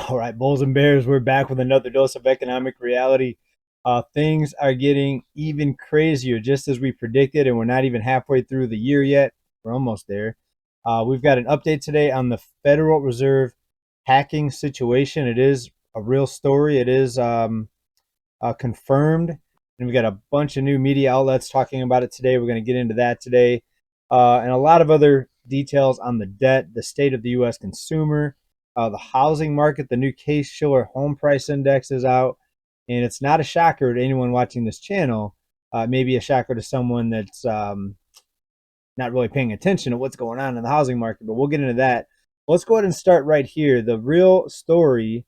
All right, Bulls and Bears, we're back with another dose of economic reality. Things are getting even crazier, just as we predicted, and we're not even halfway through the year yet. We're almost there. We've got an update today on the Federal Reserve hacking situation. It is a real story. It is confirmed, and we got a bunch of new media outlets talking about it today. We're going to get into that today, and a lot of other details on the debt, the state of the U.S. consumer, the housing market. The new Case-Shiller home price index is out, and it's not a shocker to anyone watching this channel. Maybe a shocker to someone that's not really paying attention to what's going on in the housing market, but we'll get into that. Let's go ahead and start right here. The real story.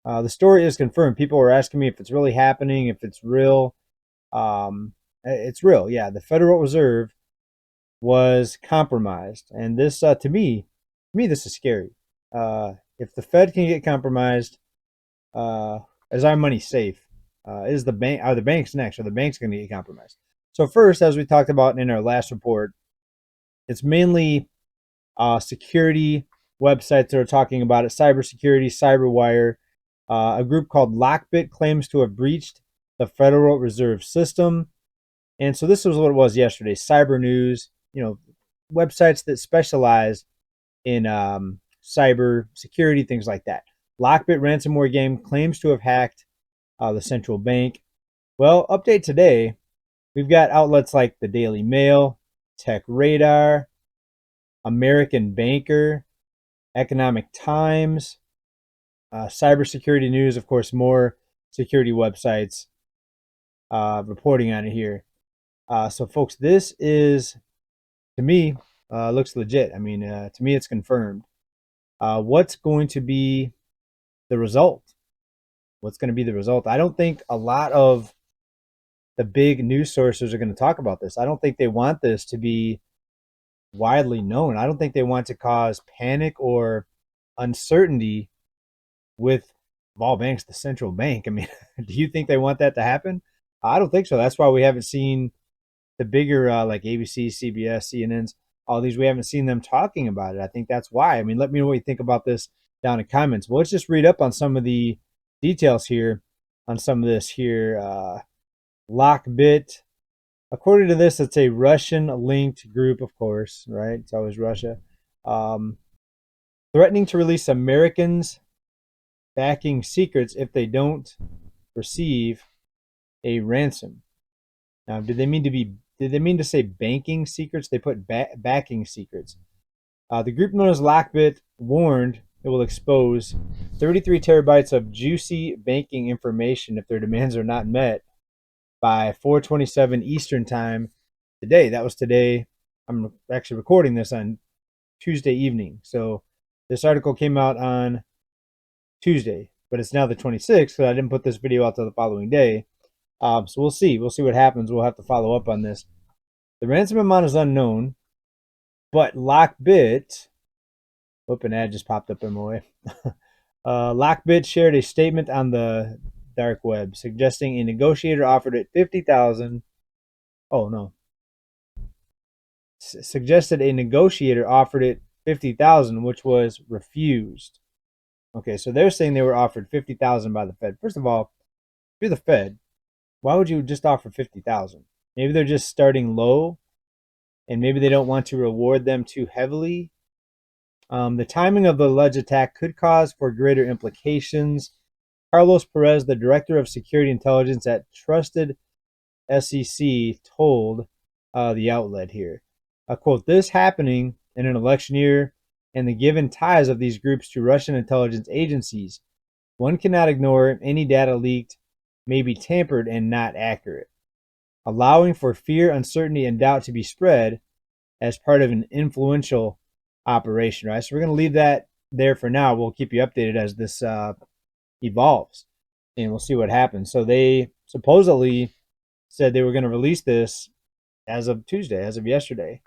The story is confirmed. People were asking me if it's really happening, if it's real. It's real. Yeah, the Federal Reserve was compromised, and this, this is scary. If the Fed can get compromised, is our money safe? Is the bank? Are the banks next? Are the banks going to get compromised? So first, as we talked about in our last report, it's mainly security websites that are talking about it. Cybersecurity, CyberWire. A group called Lockbit claims to have breached the Federal Reserve System. And so this was what it was yesterday. Cyber News, websites that specialize in cyber security, things like that. Lockbit ransomware game claims to have hacked the central bank. Well, update today, we've got outlets like the Daily Mail, Tech Radar, American Banker, Economic Times, cybersecurity news, of course, more security websites reporting on it here. So, folks, this is, to me, looks legit. I mean, to me, it's confirmed. What's going to be the result? What's going to be the result? I don't think a lot of the big news sources are going to talk about this. I don't think they want this to be widely known. I don't think they want to cause panic or uncertainty with, of all banks, the central bank. I mean, do you think they want that to happen? I don't think so. That's why we haven't seen the bigger like ABC, CBS, CNNs, all these. We haven't seen them talking about it. I think that's why. I mean, let me know what you think about this down in comments. Well, let's just read up on some of the details here on some of this here. Lockbit. According to this, it's a Russian-linked group, of course, right? It's always Russia. Um, Threatening to release Americans backing secrets if they don't receive a ransom. Now, did they mean to say banking secrets? They put backing secrets. The group known as Lockbit warned it will expose 33 terabytes of juicy banking information if their demands are not met by 4:27 Eastern time today. That was today. I'm actually recording this on Tuesday evening. So this article came out on Tuesday, but it's now the 26th, so I didn't put this video out till the following day. So we'll see. We'll see what happens. We'll have to follow up on this. The ransom amount is unknown, but Lockbit, an ad just popped up in my way. Lockbit shared a statement on the dark web suggesting a negotiator offered it 50,000. Oh no. Suggested a negotiator offered it 50,000, which was refused. Okay, so they're saying they were offered 50,000 by the Fed. First of all, if you're the Fed, why would you just offer 50,000? Maybe they're just starting low, and maybe they don't want to reward them too heavily. The timing of the alleged attack could cause for greater implications. Carlos Perez, the director of security intelligence at Trusted SEC, told the outlet here. Quote, this happening in an election year and the given ties of these groups to Russian intelligence agencies, one cannot ignore any data leaked may be tampered and not accurate, allowing for fear, uncertainty, and doubt to be spread as part of an influential operation, right? So we're going to leave that there for now. We'll keep you updated as this evolves, and we'll see what happens. So they supposedly said they were going to release this as of Tuesday, as of yesterday.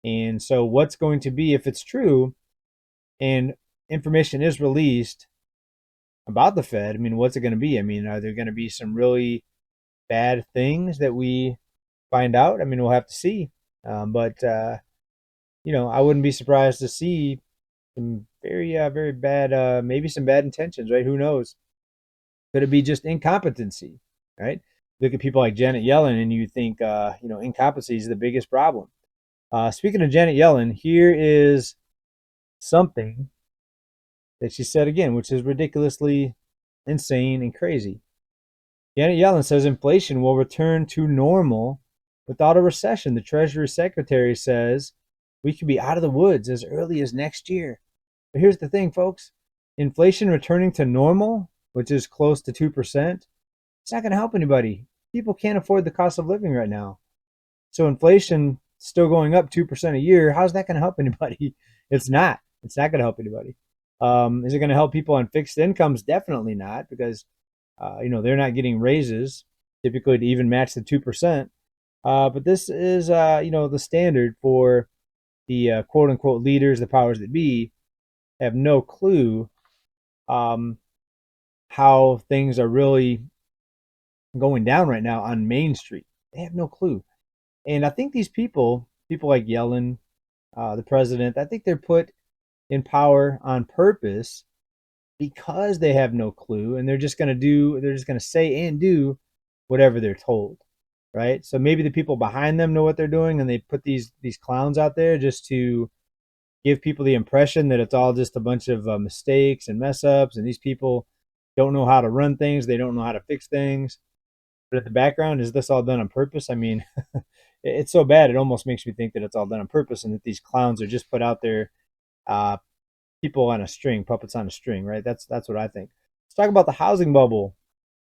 And so what's going to be, if it's true and information is released about the Fed, I mean, what's it going to be? I mean, are there going to be some really bad things that we find out? I mean, we'll have to see. But I wouldn't be surprised to see some very bad. Maybe some bad intentions, right? Who knows? Could it be just incompetency, right? Look at people like Janet Yellen, and you think, incompetency is the biggest problem. Speaking of Janet Yellen, here is something that she said again, which is ridiculously insane and crazy. Janet Yellen says inflation will return to normal without a recession. The Treasury Secretary says we could be out of the woods as early as next year. But here's the thing, folks, inflation returning to normal, which is close to 2%, it's not going to help anybody. People can't afford the cost of living right now. So inflation still going up 2% a year. How's that going to help anybody? It's not. It's not going to help anybody. Is it going to help people on fixed incomes? Definitely not, because they're not getting raises typically to even match the 2%. But this is the standard for the quote unquote leaders, the powers that be, have no clue how things are really going down right now on Main Street. They have no clue. And I think these people like Yellen, the president, I think they're put in power on purpose because they have no clue, and they're just going to say and do whatever they're told, right? So maybe the people behind them know what they're doing, and they put these clowns out there just to give people the impression that it's all just a bunch of mistakes and mess ups, and these people don't know how to run things, they don't know how to fix things. But at the background, is this all done on purpose? I mean, it's so bad it almost makes me think that it's all done on purpose, and that these clowns are just put out there, uh, people on a string, puppets on a string, right? That's what I think. Let's talk about the housing bubble.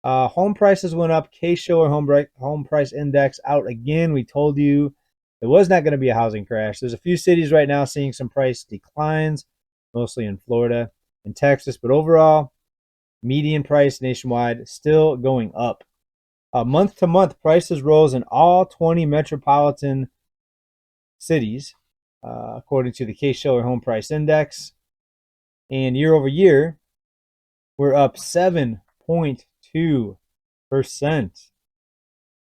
Home prices went up. Case-Shiller home price index out again. We told you it was not going to be a housing crash. There's a few cities right now seeing some price declines, mostly in Florida and Texas, but overall, median price nationwide still going up. Month to month, prices rose in all 20 metropolitan cities, according to the Case-Shiller home price index. And year over year, we're up 7.2%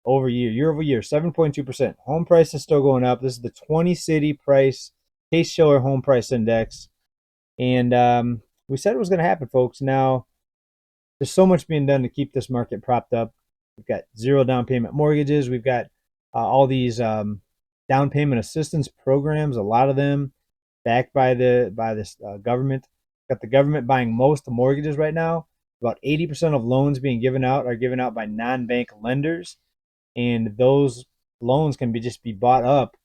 year over year, 7.2%. Home price is still going up. This is the 20 city price, Case-Shiller home price index. And we said it was going to happen, folks. Now, there's so much being done to keep this market propped up. We've got zero down payment mortgages. We've got all these down payment assistance programs, a lot of them backed by this government. Got the government buying most mortgages right now. About 80% of loans being given out are given out by non-bank lenders, and those loans can just be bought up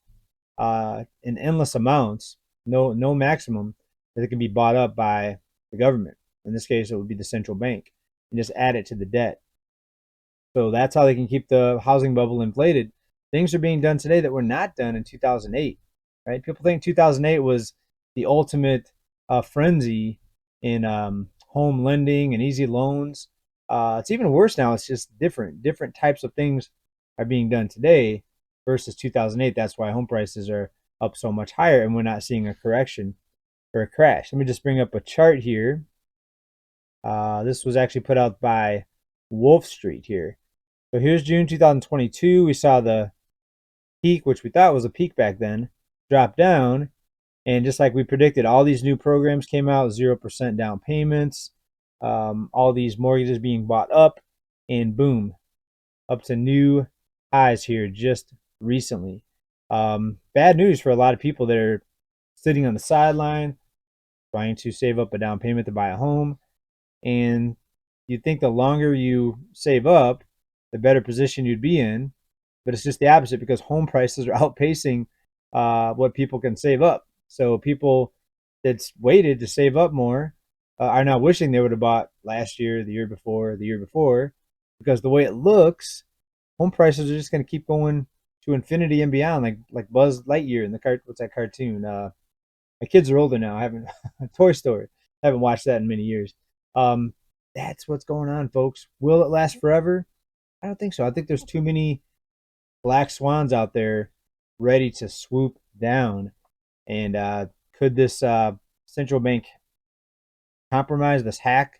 in endless amounts, no maximum, that it can be bought up by the government. In this case, it would be the central bank, and just add it to the debt. So that's how they can keep the housing bubble inflated. Things are being done today that were not done in 2008, right? People think 2008 was the ultimate frenzy in home lending and easy loans. It's even worse now. It's just different types of things are being done today versus 2008. That's why home prices are up so much higher, and we're not seeing a correction or a crash. Let me just bring up a chart here. This was actually put out by Wolf Street here. So here's June 2022. We saw the peak, which we thought was a peak back then, drop down. And just like we predicted, all these new programs came out, 0% down payments, all these mortgages being bought up, and boom, up to new highs here just recently. Bad news for a lot of people that are sitting on the sideline, trying to save up a down payment to buy a home. And you'd think the longer you save up, the better position you'd be in. But it's just the opposite, because home prices are outpacing what people can save up. So people that's waited to save up more are now wishing they would have bought last year, the year before, because the way it looks, home prices are just going to keep going to infinity and beyond, like Buzz Lightyear in the what's that cartoon? My kids are older now. I haven't Toy Story. I haven't watched that in many years. That's what's going on, folks. Will it last forever? I don't think so. I think there's too many black swans out there ready to swoop down. And could this central bank compromise, this hack,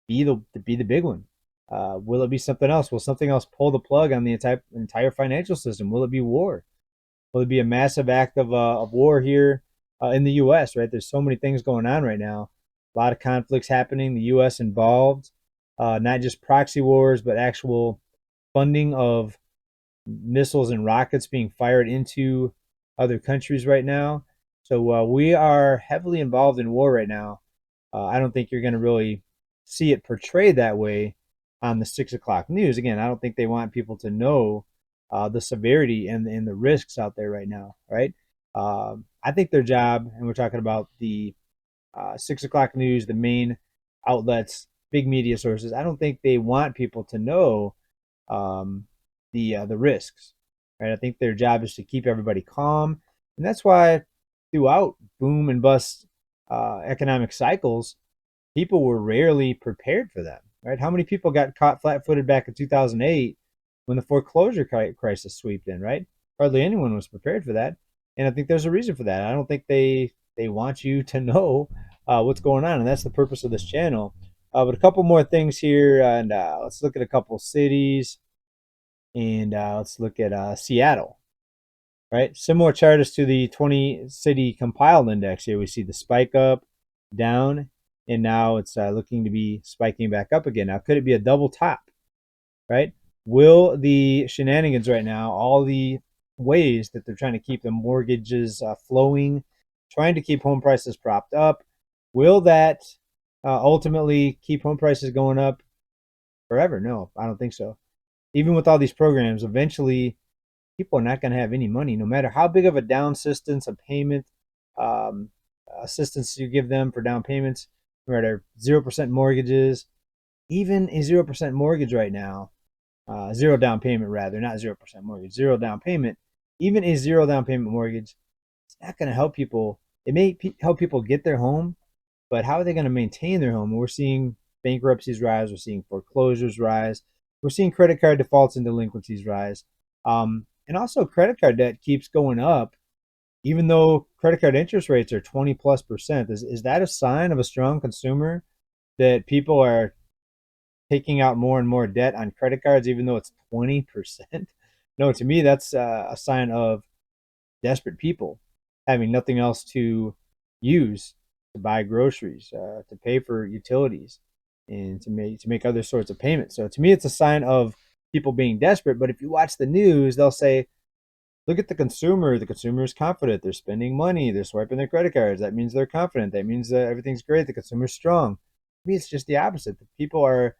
be the big one? Will it be something else? Will something else pull the plug on the entire financial system? Will it be war? Will it be a massive act of war here in the U.S., right? There's so many things going on right now. A lot of conflicts happening, the U.S. involved, not just proxy wars, but actual funding of missiles and rockets being fired into other countries right now. So we are heavily involved in war right now. I don't think you're going to really see it portrayed that way on the 6 o'clock news. Again, I don't think they want people to know the severity and the risks out there right now, right? I think their job, and we're talking about the 6 o'clock news, the main outlets, big media sources. I don't think they want people to know um, the risks, right? I think their job is to keep everybody calm, and that's why throughout boom and bust economic cycles, people were rarely prepared for them, right? How many people got caught flat-footed back in 2008 when the foreclosure crisis swept in, right? Hardly anyone was prepared for that, and I think there's a reason for that. I don't think they want you to know what's going on, and that's the purpose of this channel. But a couple more things here, and let's look at a couple cities, and let's look at Seattle, right? Similar chart as to the 20 city compiled index here. We see the spike up, down, and now it's looking to be spiking back up again. Now, could it be a double top, right? Will the shenanigans right now, all the ways that they're trying to keep the mortgages flowing, trying to keep home prices propped up, will that ultimately keep home prices going up forever? No, I don't think so. Even with all these programs, eventually people are not going to have any money, no matter how big of a down assistance, a payment um, assistance you give them for down payments, no matter 0% mortgages, even a 0% mortgage right now, zero down payment rather, not 0% mortgage, zero down payment, even a zero down payment mortgage, it's not going to help people. It may help people get their home, but how are they going to maintain their home? We're seeing bankruptcies rise. We're seeing foreclosures rise. We're seeing credit card defaults and delinquencies rise. And also, credit card debt keeps going up, even though credit card interest rates are 20+%. Is that a sign of a strong consumer that people are taking out more and more debt on credit cards, even though it's 20%? No, to me, that's a sign of desperate people having nothing else to use to buy groceries, to pay for utilities, and to make other sorts of payments. So to me, it's a sign of people being desperate. But if you watch the news, they'll say, "Look at the consumer. The consumer is confident. They're spending money. They're swiping their credit cards. That means they're confident. That means that everything's great. The consumer's strong." To me, it's just the opposite. The people are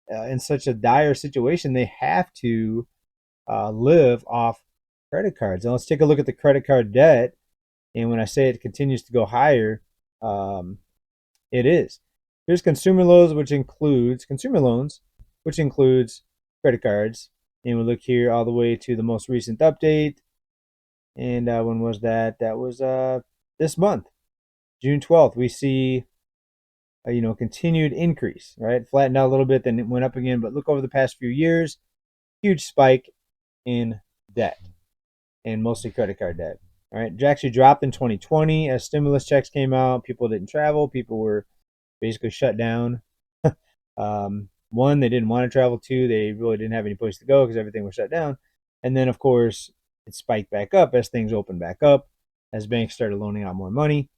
in such a dire situation; they have to live off credit cards. And let's take a look at the credit card debt. And when I say it continues to go higher, um, it is. Here's consumer loans, which includes credit cards. And we look here all the way to the most recent update. And when was that? That was this month, June 12th. We see continued increase, right? Flattened out a little bit, then it went up again. But look over the past few years, huge spike in debt, and mostly credit card debt. All right, it actually dropped in 2020 as stimulus checks came out. People didn't travel. People were basically shut down. One, they didn't want to travel. Two, they really didn't have any place to go because everything was shut down. And then, of course, it spiked back up as things opened back up, as banks started loaning out more money.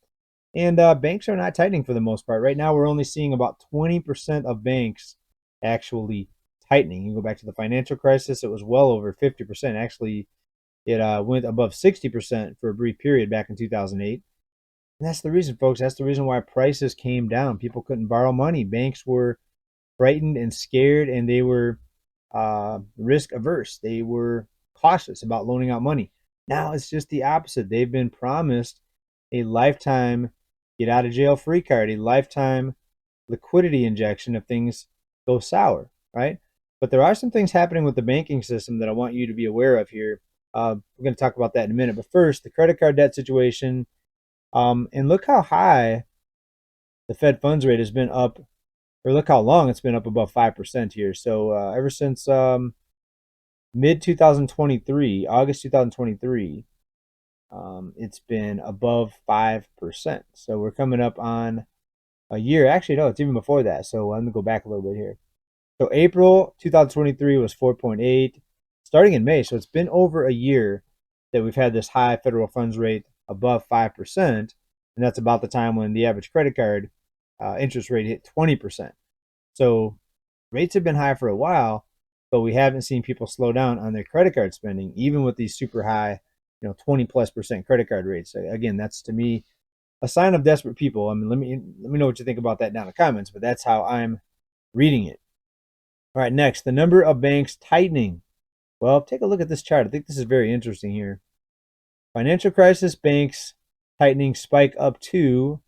And banks are not tightening for the most part. Right now, we're only seeing about 20% of banks actually tightening. You go back to the financial crisis, it was well over 50%. Actually, it went above 60% for a brief period back in 2008. And that's the reason, folks. That's the reason why prices came down. People couldn't borrow money. Banks were frightened and scared, and they were risk averse. They were cautious about loaning out money. Now it's just the opposite. They've been promised a lifetime get out of jail free card, a lifetime liquidity injection if things go sour, right? But there are some things happening with the banking system that I want you to be aware of here. We're going to talk about that in a minute. But first, the credit card debt situation. And look how high the Fed funds rate has been up, or look how long it's been up above 5% here. So ever since mid 2023, August 2023, it's been above 5%. So we're coming up on a year. Actually, no, it's even before that. So let me go back a little bit here. So April 2023 was 4.8, starting in May. So it's been over a year that we've had this high federal funds rate above 5%. And that's about the time when the average credit card interest rate hit 20%. So rates have been high for a while, but we haven't seen people slow down on their credit card spending, even with these super high, 20+% credit card rates. Again, that's to me a sign of desperate people. I mean, let me know what you think about that down in the comments, but that's how I'm reading it. All right, next, the number of banks tightening. Well, take a look at this chart. I think this is very interesting here. Financial crisis banks tightening spike up to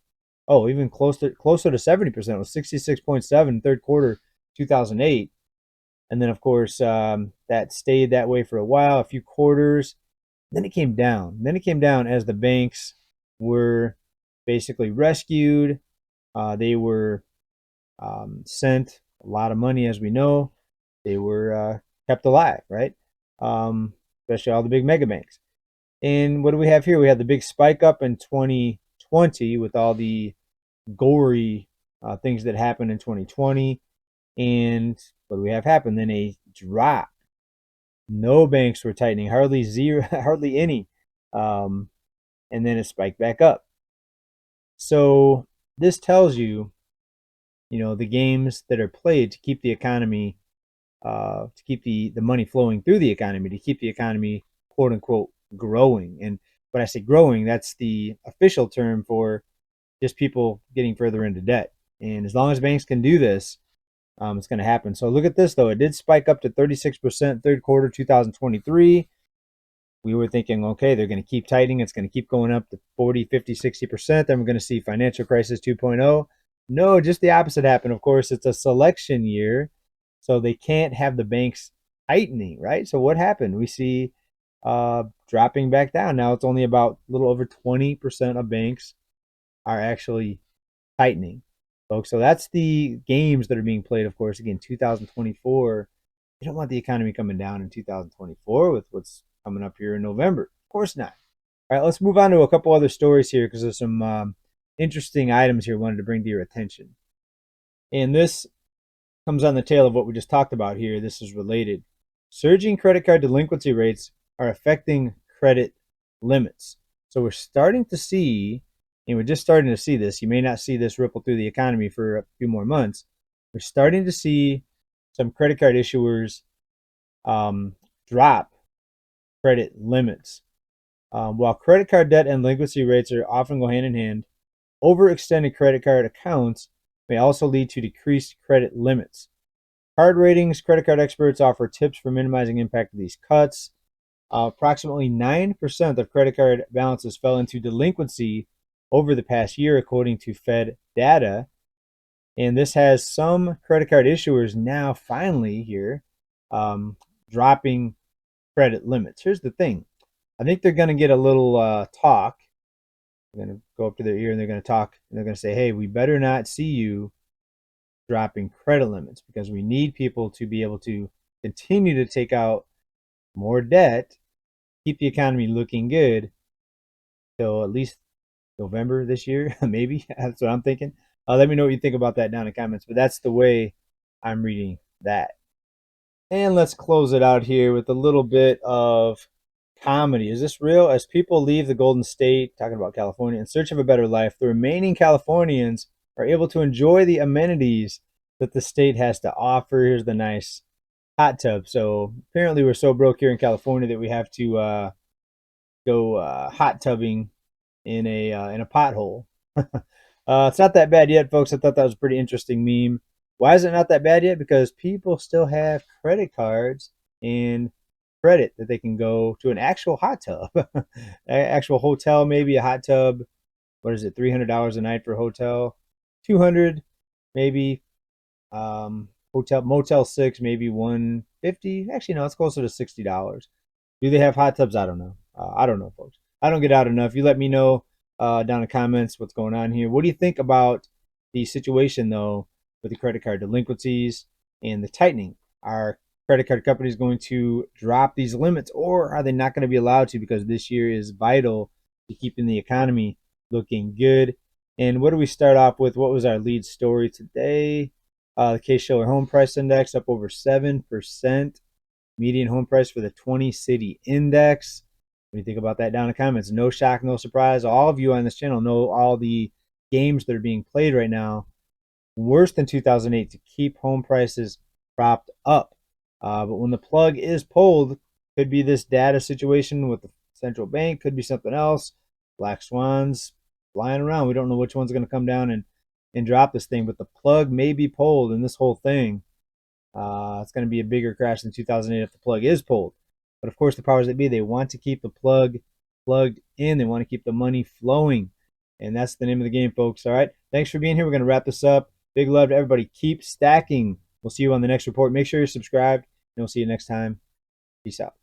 even closer to 70%. It was 66.7 third quarter 2008. And then, of course, that stayed that way for a while, a few quarters. Then it came down. Then it came down as the banks were basically rescued. They were sent a lot of money, as we know. They were kept alive, right? Especially all the big mega banks. And what do we have here? We had the big spike up in 2020 with all the gory things that happened in 2020. And what do we have happen? Then a drop. No banks were tightening, hardly zero, hardly any. And then it spiked back up. So this tells you, the games that are played to keep the economy, to keep the money flowing through the economy, to keep the economy, quote unquote, growing. And when I say growing, that's the official term for just people getting further into debt. And as long as banks can do this, it's going to happen. So look at this, though. It did spike up to 36% third quarter 2023. We were thinking, okay, they're going to keep tightening. It's going to keep going up to 40, 50, 60%. Then we're going to see financial crisis 2.0. No, just the opposite happened. Of course, it's a selection year, so they can't have the banks tightening, right? So what happened? We see dropping back down. Now it's only about a little over 20% of banks are actually tightening, folks. So that's the games that are being played, of course. Again, 2024. You don't want the economy coming down in 2024 with what's coming up here in November. Of course not. All right, let's move on to a couple other stories here because there's some interesting items here I wanted to bring to your attention. And this comes on the tail of what we just talked about here. This is related. Surging credit card delinquency rates are affecting credit limits. So we're starting to see, and we're just starting to see this. You may not see this ripple through the economy for a few more months. We're starting to see some credit card issuers drop credit limits. While credit card debt and delinquency rates are often go hand in hand, overextended credit card accounts may also lead to decreased credit limits. Card ratings, credit card experts offer tips for minimizing impact of these cuts. Approximately 9% of credit card balances fell into delinquency over the past year, according to Fed data. And this has some credit card issuers now finally here dropping credit limits. Here's the thing. I think they're going to get a little talk. They're going to go up to their ear and they're going to talk. And they're going to say, hey, we better not see you dropping credit limits because we need people to be able to continue to take out more debt, keep the economy looking good till at least November this year, maybe. That's what I'm thinking. Let me know what you think about that down in the comments. But that's the way I'm reading that. And let's close it out here with a little bit of comedy. Is this real? As people leave the Golden State, talking about California, in search of a better life, the remaining Californians are able to enjoy the amenities that the state has to offer. Here's the nice hot tub. So apparently we're so broke here in California that we have to go hot tubbing in a pothole. It's not that bad yet, folks. I thought that was a pretty interesting meme. Why is it not that bad yet? Because people still have credit cards and credit that they can go to an actual hot tub, actual hotel, maybe a hot tub. What is it? $300 a night for a hotel, 200 maybe. Hotel Motel 6 maybe 150. Actually, no, it's closer to $60. Do they have hot tubs? I don't know. I don't know, folks. I don't get out enough. You let me know down in the comments what's going on here. What do you think about the situation though with the credit card delinquencies and the tightening? Are credit card companies going to drop these limits, or are they not going to be allowed to because this year is vital to keeping the economy looking good? And what do we start off with? What was our lead story today? The Case-Shiller Home Price Index up over 7%. Median home price for the 20 city index. What do you think about that down in the comments? No shock, no surprise. All of you on this channel know all the games that are being played right now, worse than 2008, to keep home prices propped up. But when the plug is pulled, could be this data situation with the central bank, could be something else. Black swans flying around. We don't know which one's going to come down and drop this thing, but the plug may be pulled in this whole thing. It's going to be a bigger crash than 2008 if the plug is pulled. But of course, the powers that be, they want to keep the plug plugged in. They want to keep the money flowing. And that's the name of the game, folks. All right. Thanks for being here. We're going to wrap this up. Big love to everybody. Keep stacking. We'll see you on the next report. Make sure you're subscribed, and we'll see you next time. Peace out.